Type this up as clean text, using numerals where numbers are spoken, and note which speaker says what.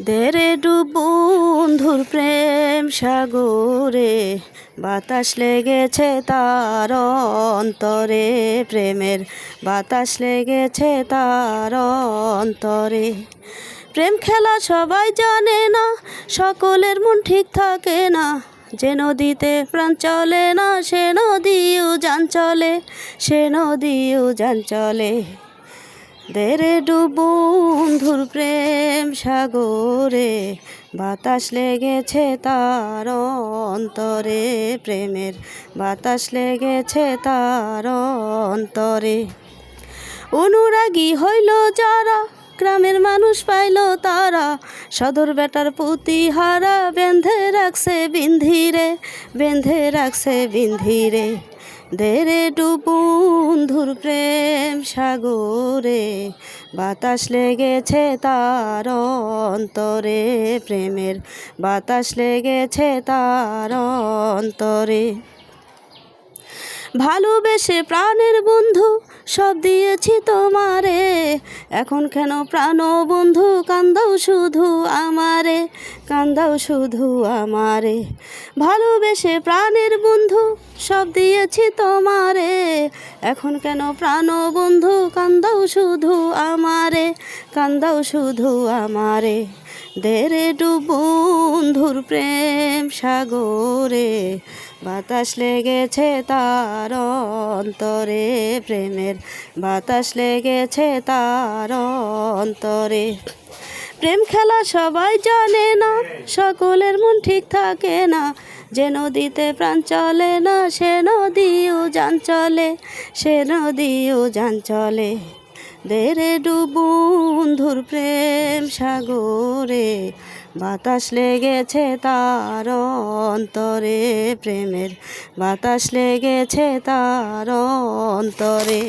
Speaker 1: দেরে ডুব বন্ধুর প্রেম সাগরে, বাতাস লেগেছে তার অন্তরে, প্রেমের বাতাস লেগেছে তার অন্তরে। প্রেম খেলা সবাই জানে না, সকলের মন ঠিক থাকে না, যে নদীতে প্রাণ চলে না সে নদীও যান চলে, সে নদীও যান চলে। দেরে ডুব বন্ধুর প্রেম সাগরে, বাতাস লেগেছে তার অন্তরে, প্রেমের বাতাস লেগেছে তার অন্তরে। অনুরাগী হইল যারা, গ্রামের মানুষ পাইল তারা, সদর বেটার পুতিহারা, বেঁধে রাখছে বিন্ধিরে, বেঁধে রাখছে বিন্ধিরে। দেরে ডুব বন্ধুর প্রেম সাগরে, বাতাস লেগেছে তার অন্তরে, প্রেমের বাতাস লেগেছে তার অন্তরে। ভালোবেসে প্রাণের বন্ধু সব দিয়েছি তোমারে, এখন কেন প্রাণ বন্ধু কান্দাও শুধু আমারে, কান্দাও শুধু আমারে। ভালোবেসে প্রাণের বন্ধু সব দিয়েছি তোমারে, এখন কেন প্রাণ বন্ধু কান্দাও শুধু আমারে, কান্দাও শুধু আমারে। দেরে ডুব বন্ধুর প্রেম সাগরে, বাতাস লেগেছে তার অন্তরে, প্রেমের বাতাস লেগেছে তার অন্তরে। প্রেম খেলা সবাই জানে না, সকলের মন ঠিক থাকে না, যে নদীতে প্রাণ চলে না সে নদীও যান চলে, সে নদীও যান চলে। দেরে ডুব বন্ধুর প্রেম সাগরে, বাতাস লেগেছে তার অন্তরে, প্রেমের বাতাস লেগেছে তার অন্তরে।